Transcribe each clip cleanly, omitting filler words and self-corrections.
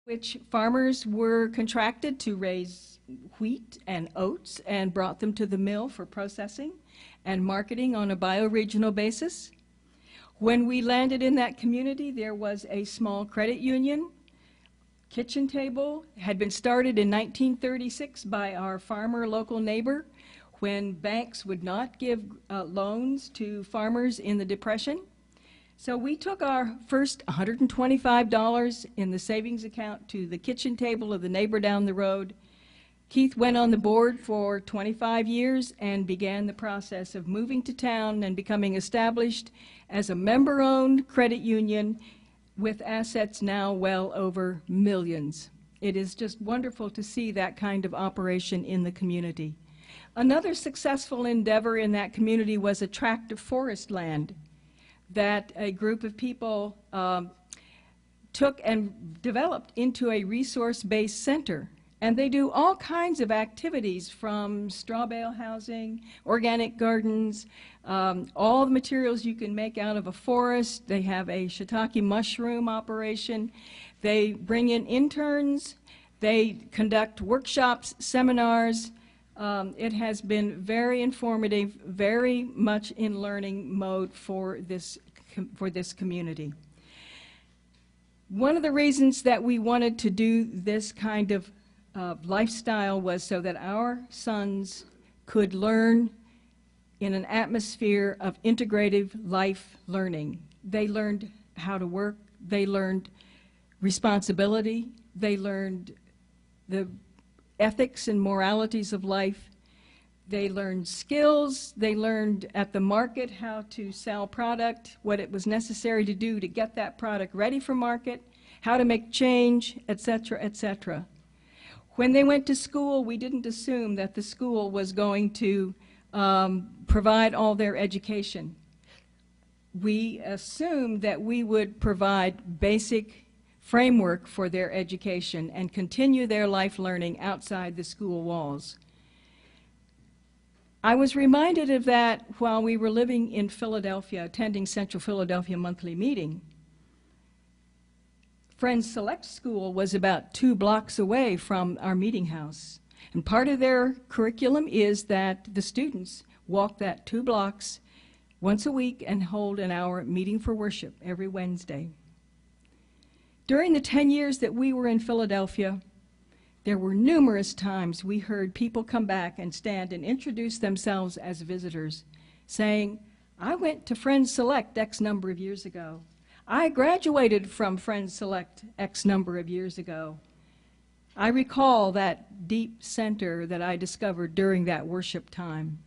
which farmers were contracted to raise wheat and oats and brought them to the mill for processing and marketing on a bioregional basis. When we landed in that community, there was a small credit union. Kitchen table had been started in 1936 by our farmer local neighbor when banks would not give loans to farmers in the Depression. So we took our first $125 in the savings account to the kitchen table of the neighbor down the road. Keith went on the board for 25 years and began the process of moving to town and becoming established as a member-owned credit union with assets now well over millions. It is just wonderful to see that kind of operation in the community. Another successful endeavor in that community was a tract of forest land that a group of people took and developed into a resource-based center. And they do all kinds of activities, from straw bale housing, organic gardens, all the materials you can make out of a forest. They have a shiitake mushroom operation. They bring in interns. They conduct workshops, seminars. It has been very informative, very much in learning mode for this community. One of the reasons that we wanted to do this kind of lifestyle was so that our sons could learn in an atmosphere of integrative life learning. They learned how to work, they learned responsibility, they learned the ethics and moralities of life, they learned skills, they learned at the market how to sell product, what it was necessary to do to get that product ready for market, how to make change, etc., etc. When they went to school, we didn't assume that the school was going to provide all their education. We assumed that we would provide basic framework for their education and continue their life learning outside the school walls. I was reminded of that while we were living in Philadelphia, attending Central Philadelphia Monthly Meeting. Friends Select School was about 2 blocks away from our meeting house. And part of their curriculum is that the students walk that 2 blocks once a week and hold an hour meeting for worship every Wednesday. During the 10 years that we were in Philadelphia, there were numerous times we heard people come back and stand and introduce themselves as visitors, saying, "I went to Friends Select X number of years ago. I graduated from Friends Select X number of years ago." I recall that deep center that I discovered during that worship time,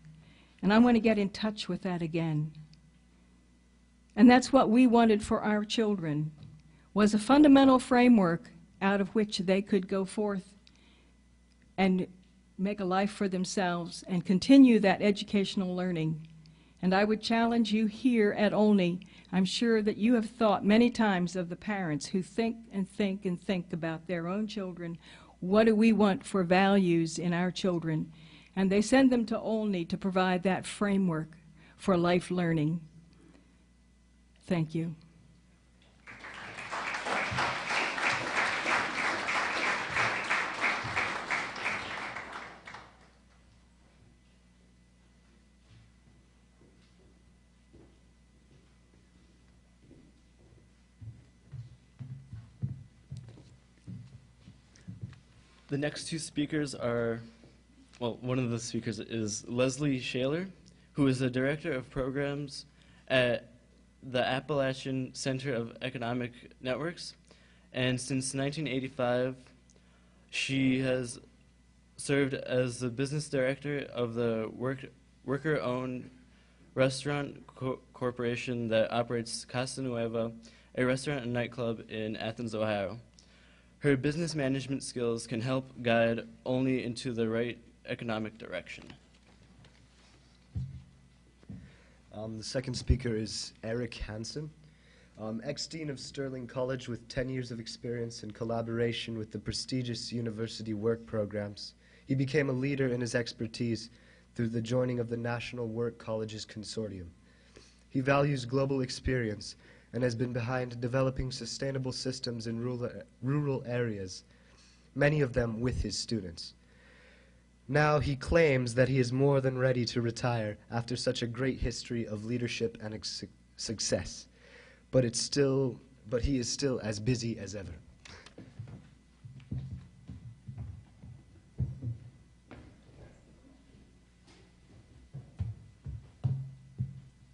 and I want to get in touch with that again. And that's what we wanted for our children, was a fundamental framework out of which they could go forth and make a life for themselves and continue that educational learning. And I would challenge you here at Olney. I'm sure that you have thought many times of the parents who think and think and think about their own children. What do we want for values in our children? And they send them to Olney to provide that framework for life learning. Thank you. The next 2 speakers are, well, one of the speakers is Leslie Schaller, who is the Director of Programs at the Appalachian Center of Economic Networks. And since 1985, she has served as the Business Director of the worker-owned restaurant corporation that operates Casa Nueva, a restaurant and nightclub in Athens, Ohio. Her business management skills can help guide Olney into the right economic direction. The second speaker is Erik Hansen, ex-dean of Sterling College with 10 years of experience in collaboration with the prestigious university work programs. He became a leader in his expertise through the joining of the National Work Colleges Consortium. He values global experience and has been behind developing sustainable systems in rural areas, many of them with his students. Now he claims that he is more than ready to retire after such a great history of leadership and success, but he is still as busy as ever.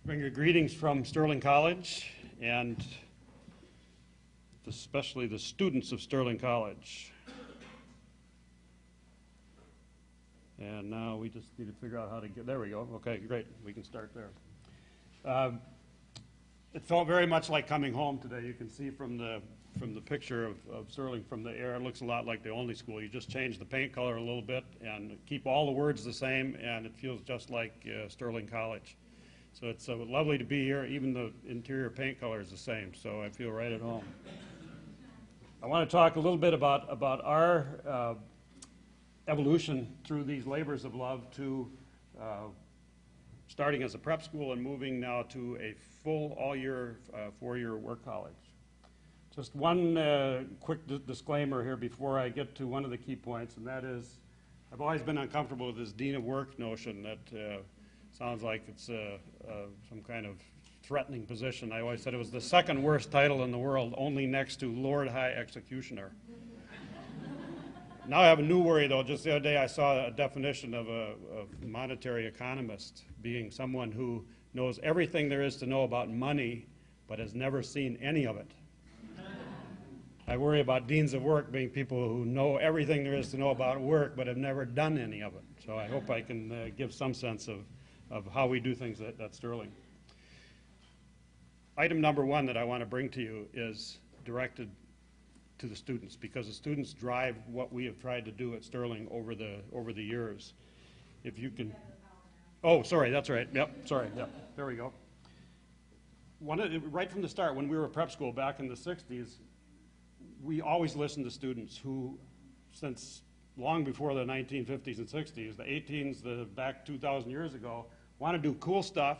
Bring your greetings from Sterling College, and especially the students of Sterling College. And now we just need to figure out how to get, there we go. Okay, great, we can start there. It felt very much like coming home today. You can see from the picture of Sterling from the air, it looks a lot like the Olney school. You just change the paint color a little bit and keep all the words the same, and it feels just like Sterling College. So it's lovely to be here. Even the interior paint color is the same, so I feel right at home. I want to talk a little bit about our evolution through these labors of love to starting as a prep school and moving now to a full all-year, four-year work college. Just one quick disclaimer here before I get to one of the key points, and that is I've always been uncomfortable with this dean of work notion that sounds like it's some kind of threatening position. I always said it was the second worst title in the world, only next to Lord High Executioner. Now I have a new worry, though. Just the other day I saw a definition of a monetary economist being someone who knows everything there is to know about money, but has never seen any of it. I worry about deans of work being people who know everything there is to know about work, but have never done any of it. So I hope I can give some sense of how we do things at Sterling. Item number one that I want to bring to you is directed to the students, because the students drive what we have tried to do at Sterling over the years. If you can, oh, sorry, that's right. Yep, sorry. Yep, there we go. Right from the start, when we were a prep school back in the 60s, we always listened to students who, since long before the 1950s and 60s, the 18s, back 2,000 years ago, want to do cool stuff,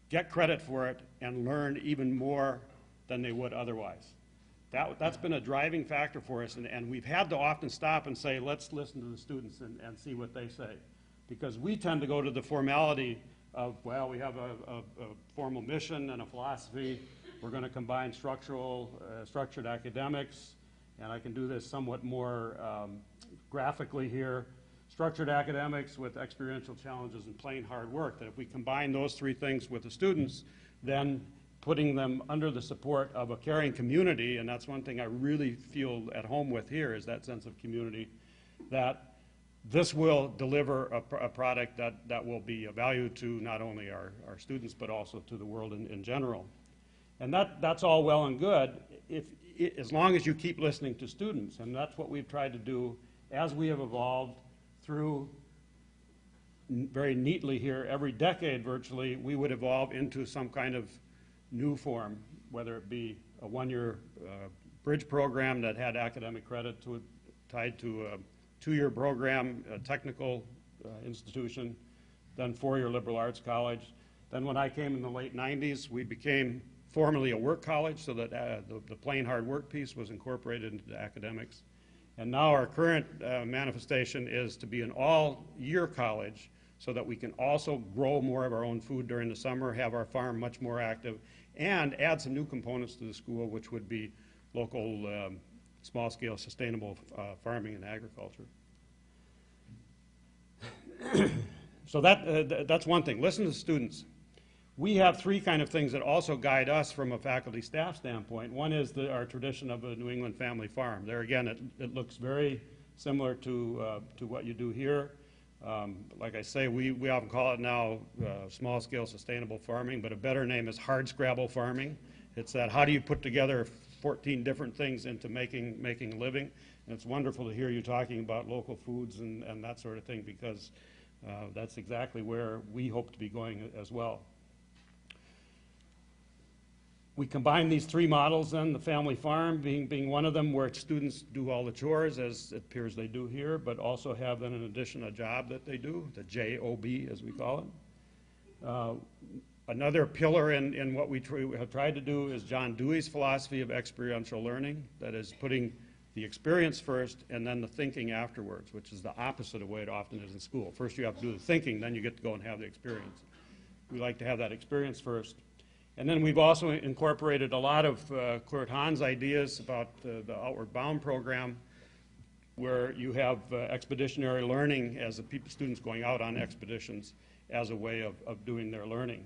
get credit for it, and learn even more than they would otherwise. That's been a driving factor for us, and we've had to often stop and say, let's listen to the students and see what they say. Because we tend to go to the formality of, well, we have a formal mission and a philosophy. We're going to combine structured academics, and I can do this somewhat more graphically here. Structured academics with experiential challenges and plain hard work. That if we combine those three things with the students, then putting them under the support of a caring community, and that's one thing I really feel at home with here, is that sense of community, that this will deliver a product that will be of value to not only our students, but also to the world in general. And that's all well and good as long as you keep listening to students, and that's what we've tried to do as we have evolved through very neatly here. Every decade, virtually, we would evolve into some kind of new form, whether it be a one-year bridge program that had academic credit to it, tied to a two-year program, a technical institution, then four-year liberal arts college. Then when I came in the late 90s, we became formally a work college, so that the plain hard work piece was incorporated into the academics. And now our current manifestation is to be an all-year college, so that we can also grow more of our own food during the summer, have our farm much more active, and add some new components to the school, which would be local small-scale sustainable farming and agriculture. So that's one thing. Listen to the students. We have three kind of things that also guide us from a faculty staff standpoint. One is our tradition of a New England family farm. There again, it looks very similar to what you do here. Like I say, we often call it now small-scale sustainable farming, but a better name is hard-scrabble farming. It's that how do you put together 14 different things into making a living. And it's wonderful to hear you talking about local foods and that sort of thing, because that's exactly where we hope to be going as well. We combine these three models then, the family farm being one of them, where students do all the chores, as it appears they do here, but also have then in addition a job that they do, the JOB as we call it. Another pillar in what we have tried to do is John Dewey's philosophy of experiential learning, that is putting the experience first and then the thinking afterwards, which is the opposite of the way it often is in school. First you have to do the thinking, then you get to go and have the experience. We like to have that experience first. And then we've also incorporated a lot of Kurt Hahn's ideas about the Outward Bound program, where you have expeditionary learning as the students going out on expeditions as a way of doing their learning.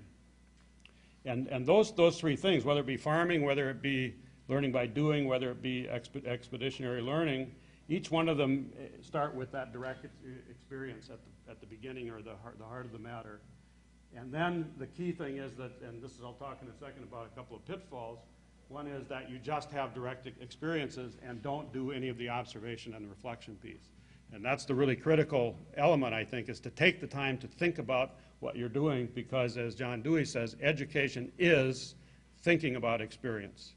And those three things, whether it be farming, whether it be learning by doing, whether it be expeditionary learning, each one of them start with that direct experience at the beginning, or the heart of the matter. And then the key thing is that, and this is, I'll talk in a second about a couple of pitfalls. One is that you just have direct experiences and don't do any of the observation and the reflection piece. And that's the really critical element, I think, is to take the time to think about what you're doing, because as John Dewey says, education is thinking about experience.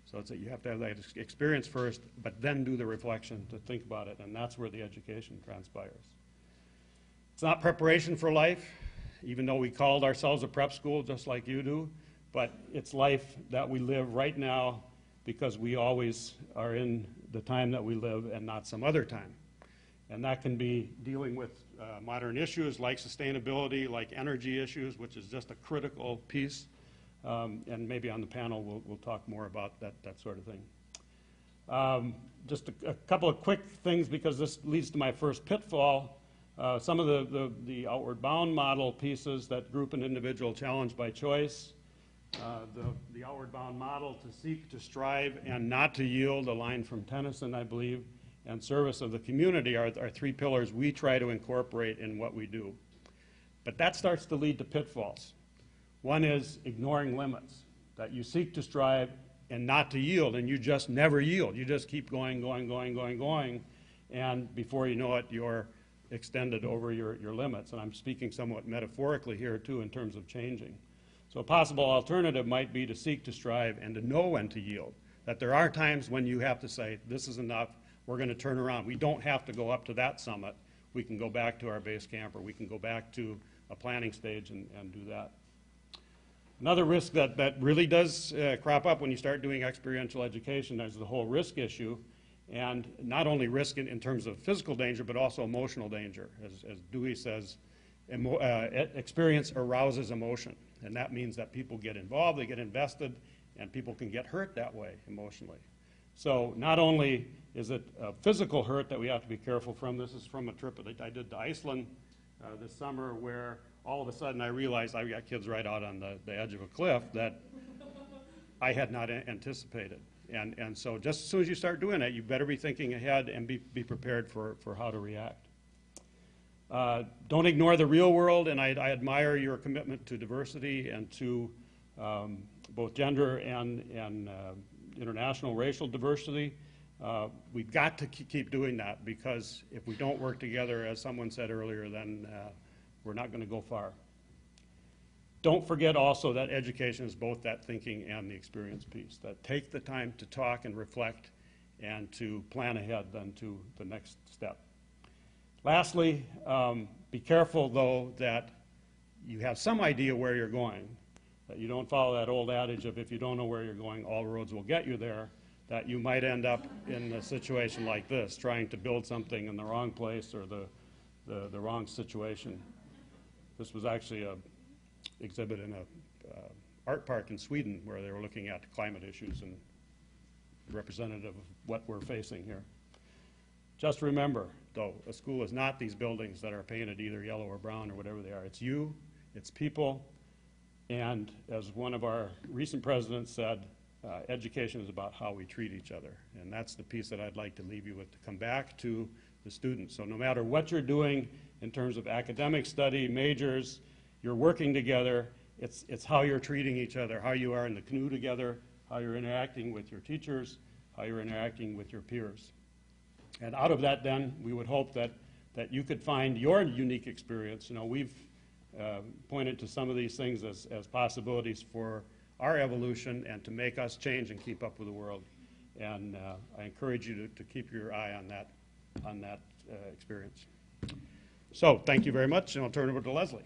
So it's that you have to have that experience first, but then do the reflection to think about it, and that's where the education transpires. It's not preparation for life, even though we called ourselves a prep school just like you do, but it's life that we live right now, because we always are in the time that we live and not some other time. And that can be dealing with modern issues like sustainability, like energy issues, which is just a critical piece. And maybe on the panel we'll talk more about that sort of thing. Just a couple of quick things, because this leads to my first pitfall. Some of the Outward Bound model pieces that group an individual challenge by choice. The Outward Bound model, to seek, to strive, and not to yield, a line from Tennyson, I believe, and service of the community are three pillars we try to incorporate in what we do. But that starts to lead to pitfalls. One is ignoring limits, that you seek to strive and not to yield, and you just never yield. You just keep going, and before you know it, you're extended over your limits. And I'm speaking somewhat metaphorically here, too, in terms of changing. So a possible alternative might be to seek to strive and to know when to yield, that there are times when you have to say, this is enough, we're going to turn around. We don't have to go up to that summit. We can go back to our base camp, or we can go back to a planning stage and do that. Another risk that really does crop up when you start doing experiential education is the whole risk issue, and not only risk in terms of physical danger, but also emotional danger. As Dewey says, experience arouses emotion, and that means that people get involved, they get invested, and people can get hurt that way emotionally. So not only is it a physical hurt that we have to be careful from. This is from a trip that I did to Iceland this summer, where all of a sudden I realized I've got kids right out on the edge of a cliff that I had not anticipated. And so just as soon as you start doing that, you better be thinking ahead and be prepared for how to react. Don't ignore the real world, and I admire your commitment to diversity and to both gender and international racial diversity. We've got to keep doing that, because if we don't work together, as someone said earlier, then we're not going to go far. Don't forget also that education is both that thinking and the experience piece, that take the time to talk and reflect and to plan ahead then to the next step. Lastly, be careful, though, that you have some idea where you're going, that you don't follow that old adage of if you don't know where you're going, all roads will get you there, that you might end up in a situation like this, trying to build something in the wrong place or the wrong situation. This was actually an exhibit in a art park in Sweden, where they were looking at climate issues and representative of what we're facing here. Just remember, though, a school is not these buildings that are painted either yellow or brown or whatever they are. It's you, it's people, and as one of our recent presidents said, education is about how we treat each other. And that's the piece that I'd like to leave you with, to come back to the students. So no matter what you're doing in terms of academic study, majors, you're working together. It's how you're treating each other, how you are in the canoe together, how you're interacting with your teachers, how you're interacting with your peers. And out of that, then, we would hope that you could find your unique experience. You know, we've pointed to some of these things as possibilities for our evolution and to make us change and keep up with the world. And I encourage you to keep your eye on that experience. So thank you very much, and I'll turn it over to Leslie.